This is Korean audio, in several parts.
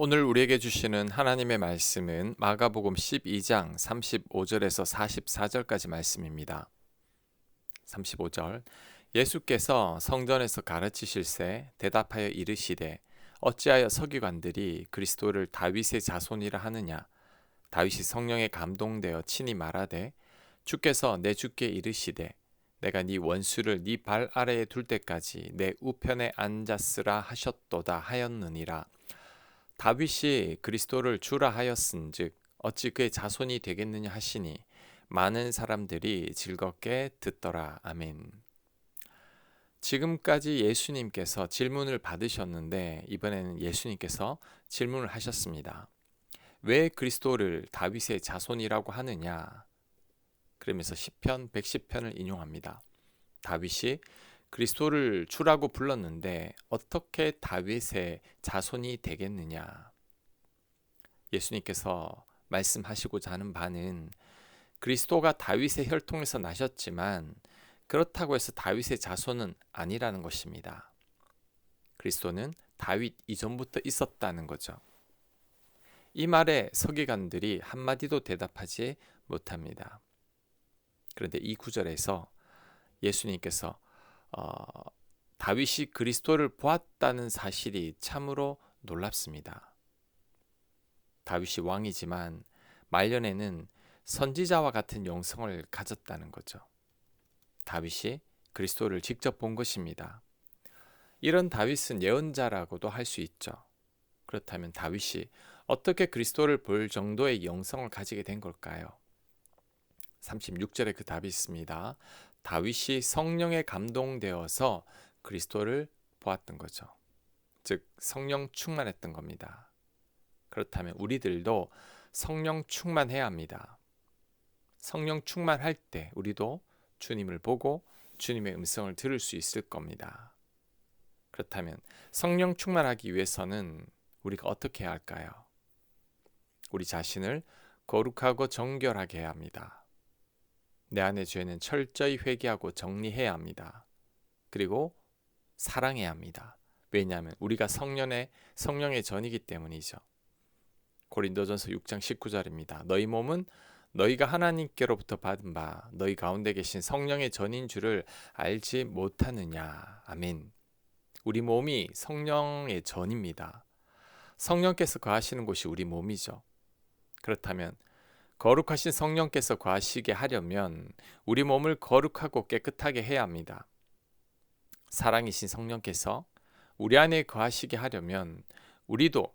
오늘 우리에게 주시는 하나님의 말씀은 마가복음 12장 35절에서 44절까지 말씀입니다. 35절 예수께서 성전에서 가르치실새 대답하여 이르시되 어찌하여 서기관들이 그리스도를 다윗의 자손이라 하느냐. 다윗이 성령에 감동되어 친히 말하되 주께서 내 주께 이르시되 내가 네 원수를 네 발 아래에 둘 때까지 내 우편에 앉았으라 하셨도다 하였느니라. 다윗이 그리스도를 주라 하였은즉 어찌 그의 자손이 되겠느냐 하시니 많은 사람들이 즐겁게 듣더라. 아멘. 지금까지 예수님께서 질문을 받으셨는데 이번에는 예수님께서 질문을 하셨습니다. 왜 그리스도를 다윗의 자손이라고 하느냐? 그러면서 시편 110편을 인용합니다. 다윗이 그리스도를 주라고 불렀는데 어떻게 다윗의 자손이 되겠느냐? 예수님께서 말씀하시고자 하는 바는 그리스도가 다윗의 혈통에서 나셨지만 그렇다고 해서 다윗의 자손은 아니라는 것입니다. 그리스도는 다윗 이전부터 있었다는 거죠. 이 말에 서기관들이 한마디도 대답하지 못합니다. 그런데 이 구절에서 예수님께서 다윗이 그리스도를 보았다는 사실이 참으로 놀랍습니다. 다윗이 왕이지만 말년에는 선지자와 같은 영성을 가졌다는 거죠. 다윗이 그리스도를 직접 본 것입니다. 이런 다윗은 예언자라고도 할 수 있죠. 그렇다면 다윗이 어떻게 그리스도를 볼 정도의 영성을 가지게 된 걸까요? 36절에 그 답이 있습니다. 다윗이 성령에 감동되어서 그리스도를 보았던 거죠. 즉 성령 충만했던 겁니다. 그렇다면 우리들도 성령 충만해야 합니다. 성령 충만할 때 우리도 주님을 보고 주님의 음성을 들을 수 있을 겁니다. 그렇다면 성령 충만하기 위해서는 우리가 어떻게 해야 할까요? 우리 자신을 거룩하고 정결하게 해야 합니다. 내 안의 죄는 철저히 회개하고 정리해야 합니다. 그리고 사랑해야 합니다. 왜냐하면 우리가 성령의 전이기 때문이죠. 고린도전서 6장 19절입니다. 너희 몸은 너희가 하나님께로부터 받은 바 너희 가운데 계신 성령의 전인 줄을 알지 못하느냐. 아멘. 우리 몸이 성령의 전입니다. 성령께서 거하시는 곳이 우리 몸이죠. 그렇다면 거룩하신 성령께서 거하시게 하려면 우리 몸을 거룩하고 깨끗하게 해야 합니다. 사랑이신 성령께서 우리 안에 거하시게 하려면 우리도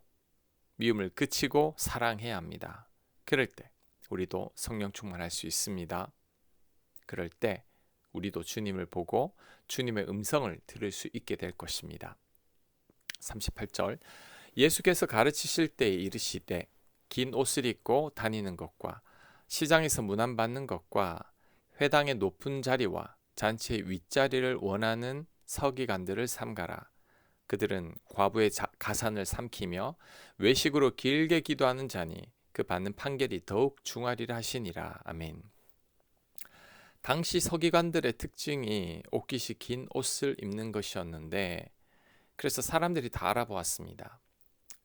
미움을 그치고 사랑해야 합니다. 그럴 때 우리도 성령 충만할 수 있습니다. 그럴 때 우리도 주님을 보고 주님의 음성을 들을 수 있게 될 것입니다. 38절 예수께서 가르치실 때에 이르시되 긴 옷을 입고 다니는 것과 시장에서 문안받는 것과 회당의 높은 자리와 잔치의 윗자리를 원하는 서기관들을 삼가라. 그들은 과부의 가산을 삼키며 외식으로 길게 기도하는 자니 그 받는 판결이 더욱 중하리라 하시니라. 아멘. 당시 서기관들의 특징이 옷깃이 긴 옷을 입는 것이었는데 그래서 사람들이 다 알아보았습니다.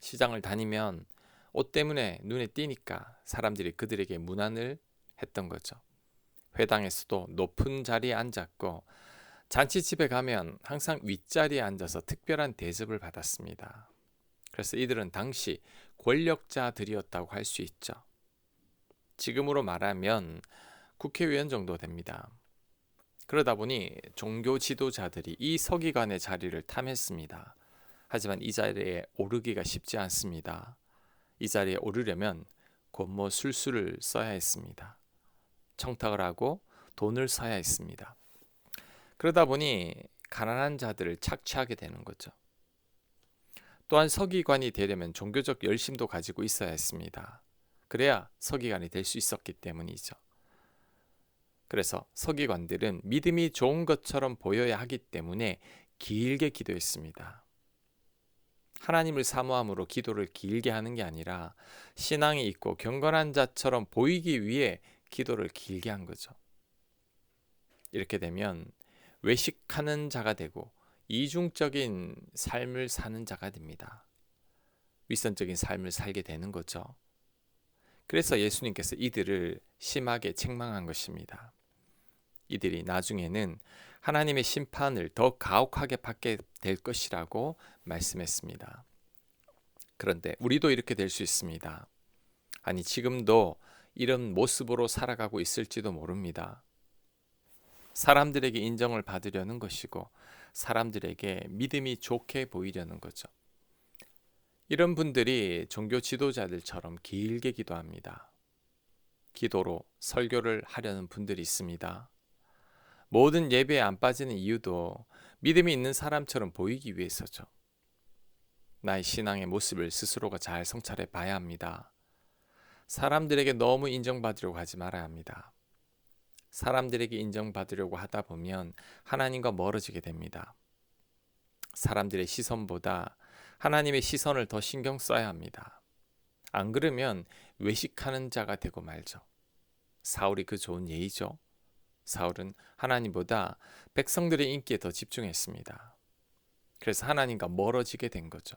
시장을 다니면 옷 때문에 눈에 띄니까 사람들이 그들에게 문안을 했던 거죠. 회당에서도 높은 자리에 앉았고 잔치집에 가면 항상 윗자리에 앉아서 특별한 대접을 받았습니다. 그래서 이들은 당시 권력자들이었다고 할 수 있죠. 지금으로 말하면 국회의원 정도 됩니다. 그러다 보니 종교 지도자들이 이 서기관의 자리를 탐했습니다. 하지만 이 자리에 오르기가 쉽지 않습니다. 이 자리에 오르려면 권모 술수를 써야 했습니다. 청탁을 하고 돈을 써야 했습니다. 그러다 보니 가난한 자들을 착취하게 되는 거죠. 또한 서기관이 되려면 종교적 열심도 가지고 있어야 했습니다. 그래야 서기관이 될 수 있었기 때문이죠. 그래서 서기관들은 믿음이 좋은 것처럼 보여야 하기 때문에 길게 기도했습니다. 하나님을 사모함으로 기도를 길게 하는 게 아니라 신앙이 있고 경건한 자처럼 보이기 위해 기도를 길게 한 거죠. 이렇게 되면 외식하는 자가 되고 이중적인 삶을 사는 자가 됩니다. 윗선적인 삶을 살게 되는 거죠. 그래서 예수님께서 이들을 심하게 책망한 것입니다. 이들이 나중에는 하나님의 심판을 더 가혹하게 받게 될 것이라고 말씀했습니다. 그런데 우리도 이렇게 될 수 있습니다. 아니, 지금도 이런 모습으로 살아가고 있을지도 모릅니다. 사람들에게 인정을 받으려는 것이고 사람들에게 믿음이 좋게 보이려는 거죠. 이런 분들이 종교 지도자들처럼 길게 기도합니다. 기도로 설교를 하려는 분들이 있습니다. 모든 예배에 안 빠지는 이유도 믿음이 있는 사람처럼 보이기 위해서죠. 나의 신앙의 모습을 스스로가 잘 성찰해 봐야 합니다. 사람들에게 너무 인정받으려고 하지 말아야 합니다. 사람들에게 인정받으려고 하다 보면 하나님과 멀어지게 됩니다. 사람들의 시선보다 하나님의 시선을 더 신경 써야 합니다. 안 그러면 외식하는 자가 되고 말죠. 사울이 그 좋은 예이죠. 사울은 하나님보다 백성들의 인기에 더 집중했습니다. 그래서 하나님과 멀어지게 된 거죠.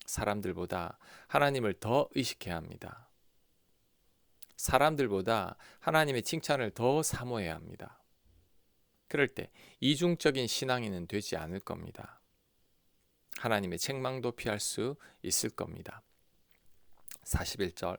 사람들보다 하나님을 더 의식해야 합니다. 사람들보다 하나님의 칭찬을 더 사모해야 합니다. 그럴 때 이중적인 신앙인은 되지 않을 겁니다. 하나님의 책망도 피할 수 있을 겁니다. 41절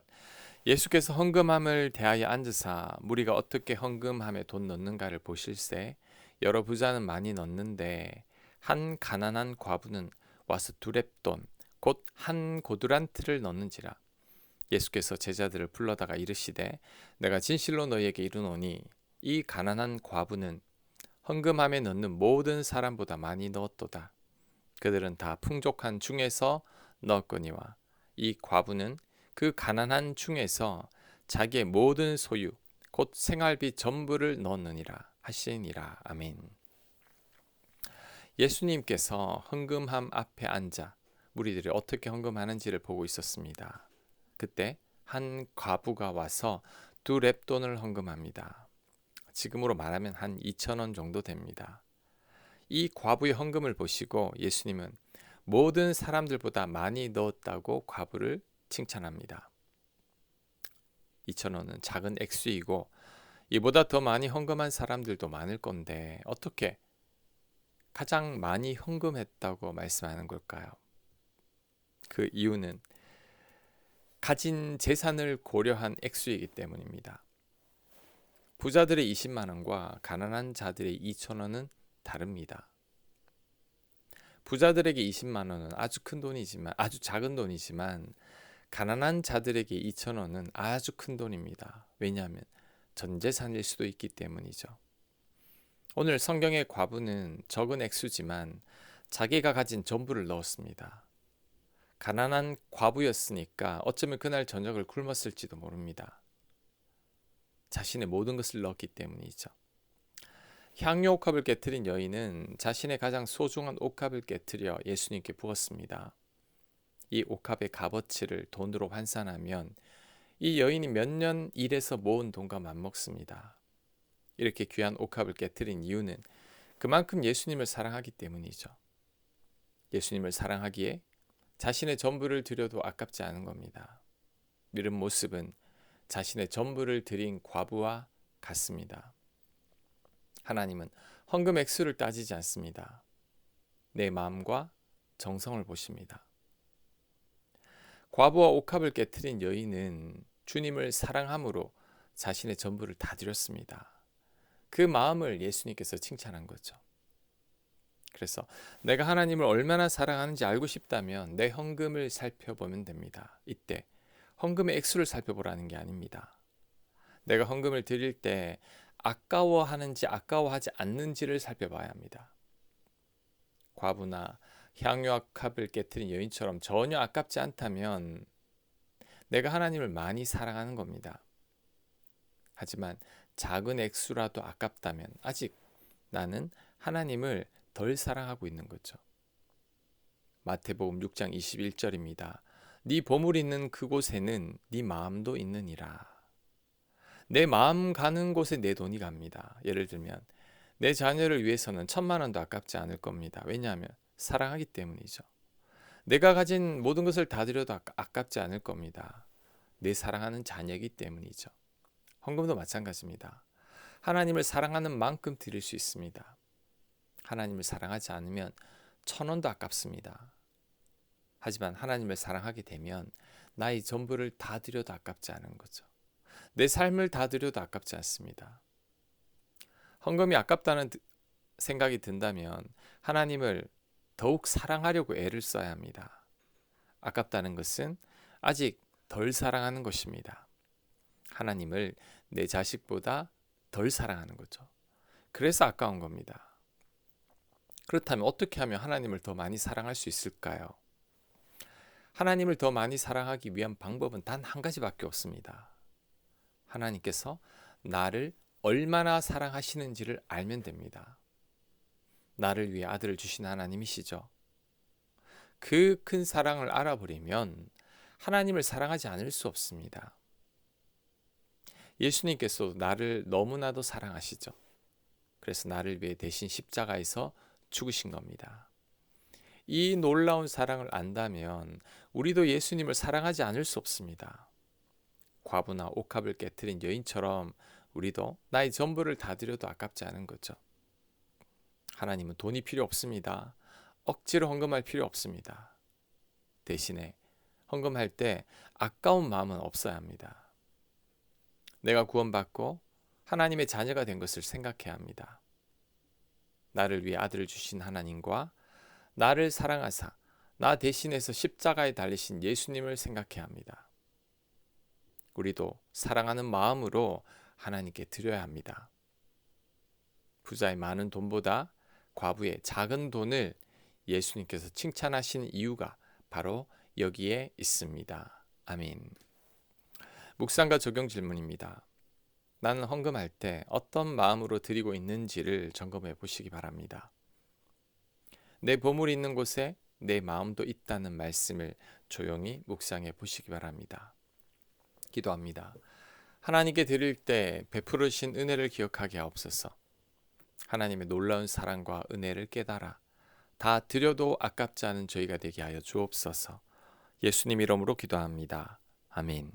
예수께서 헌금함을 대하여 앉으사 무리가 어떻게 헌금함에 돈 넣는가를 보실세 여러 부자는 많이 넣는데 한 가난한 과부는 와서 두렙돈 곧 한 고두란트를 넣는지라. 예수께서 제자들을 불러다가 이르시되 내가 진실로 너희에게 이르노니 이 가난한 과부는 헌금함에 넣는 모든 사람보다 많이 넣었도다. 그들은 다 풍족한 중에서 넣었거니와 이 과부는 그 가난한 중에서 자기의 모든 소유 곧 생활비 전부를 넣었느니라 하시니라. 아멘. 예수님께서 헌금함 앞에 앉아 무리들이 어떻게 헌금하는지를 보고 있었습니다. 그때 한 과부가 와서 두 렙돈을 헌금합니다. 지금으로 말하면 한 2,000원 정도 됩니다. 이 과부의 헌금을 보시고 예수님은 모든 사람들보다 많이 넣었다고 과부를 칭찬합니다. 2,000원은 작은 액수이고 이보다 더 많이 헌금한 사람들도 많을 건데 어떻게 가장 많이 헌금했다고 말씀하는 걸까요? 그 이유는 가진 재산을 고려한 액수이기 때문입니다. 부자들의 20만 원과 가난한 자들의 2천 원은 다릅니다. 부자들에게 20만 원은 아주 큰 돈이지만 아주 작은 돈이지만 가난한 자들에게 2천 원은 아주 큰 돈입니다. 왜냐하면 전 재산일 수도 있기 때문이죠. 오늘 성경의 과부는 적은 액수지만 자기가 가진 전부를 넣었습니다. 가난한 과부였으니까 어쩌면 그날 저녁을 굶었을지도 모릅니다. 자신의 모든 것을 넣었기 때문이죠. 향유 옥합을 깨트린 여인은 자신의 가장 소중한 옥합을 깨트려 예수님께 부었습니다. 이 옥합의 값어치를 돈으로 환산하면 이 여인이 몇 년 일해서 모은 돈과 맞먹습니다. 이렇게 귀한 옥합을 깨트린 이유는 그만큼 예수님을 사랑하기 때문이죠. 예수님을 사랑하기에 자신의 전부를 드려도 아깝지 않은 겁니다. 이런 모습은 자신의 전부를 드린 과부와 같습니다. 하나님은 헌금 액수를 따지지 않습니다. 내 마음과 정성을 보십니다. 과부와 옥합을 깨트린 여인은 주님을 사랑함으로 자신의 전부를 다 드렸습니다. 그 마음을 예수님께서 칭찬한 거죠. 그래서 내가 하나님을 얼마나 사랑하는지 알고 싶다면 내 헌금을 살펴보면 됩니다. 이때 헌금의 액수를 살펴보라는 게 아닙니다. 내가 헌금을 드릴 때 아까워하는지 아까워하지 않는지를 살펴봐야 합니다. 과부나 향유옥합을 깨트린 여인처럼 전혀 아깝지 않다면 내가 하나님을 많이 사랑하는 겁니다. 하지만 작은 액수라도 아깝다면 아직 나는 하나님을 덜 사랑하고 있는 거죠. 마태복음 6장 21절입니다. 네 보물 있는 그곳에는 네 마음도 있느니라. 내 마음 가는 곳에 내 돈이 갑니다. 예를 들면 내 자녀를 위해서는 1,000만 원도 아깝지 않을 겁니다. 왜냐하면 사랑하기 때문이죠. 내가 가진 모든 것을 다 드려도 아깝지 않을 겁니다. 내 사랑하는 자녀이기 때문이죠. 헌금도 마찬가지입니다. 하나님을 사랑하는 만큼 드릴 수 있습니다. 하나님을 사랑하지 않으면 1,000원도 아깝습니다. 하지만 하나님을 사랑하게 되면 나의 전부를 다 드려도 아깝지 않은 거죠. 내 삶을 다 드려도 아깝지 않습니다. 헌금이 아깝다는 생각이 든다면 하나님을 더욱 사랑하려고 애를 써야 합니다. 아깝다는 것은 아직 덜 사랑하는 것입니다. 하나님을 내 자식보다 덜 사랑하는 거죠. 그래서 아까운 겁니다. 그렇다면 어떻게 하면 하나님을 더 많이 사랑할 수 있을까요? 하나님을 더 많이 사랑하기 위한 방법은 단 한 가지밖에 없습니다. 하나님께서 나를 얼마나 사랑하시는지를 알면 됩니다. 나를 위해 아들을 주신 하나님이시죠. 그 큰 사랑을 알아버리면 하나님을 사랑하지 않을 수 없습니다. 예수님께서 나를 너무나도 사랑하시죠. 그래서 나를 위해 대신 십자가에서 죽으신 겁니다. 이 놀라운 사랑을 안다면 우리도 예수님을 사랑하지 않을 수 없습니다. 과부나 옥합을 깨트린 여인처럼 우리도 나의 전부를 다 드려도 아깝지 않은 거죠. 하나님은 돈이 필요 없습니다. 억지로 헌금할 필요 없습니다. 대신에 헌금할 때 아까운 마음은 없어야 합니다. 내가 구원받고 하나님의 자녀가 된 것을 생각해야 합니다. 나를 위해 아들을 주신 하나님과 나를 사랑하사 나 대신해서 십자가에 달리신 예수님을 생각해야 합니다. 우리도 사랑하는 마음으로 하나님께 드려야 합니다. 부자의 많은 돈보다 과부의 작은 돈을 예수님께서 칭찬하신 이유가 바로 여기에 있습니다. 아멘. 묵상과 적용 질문입니다. 나는 헌금할 때 어떤 마음으로 드리고 있는지를 점검해 보시기 바랍니다. 내 보물이 있는 곳에 내 마음도 있다는 말씀을 조용히 묵상해 보시기 바랍니다. 기도합니다. 하나님께 드릴 때 베풀으신 은혜를 기억하게 하옵소서. 하나님의 놀라운 사랑과 은혜를 깨달아 다 드려도 아깝지 않은 저희가 되게 하여 주옵소서. 예수님 이름으로 기도합니다. 아멘.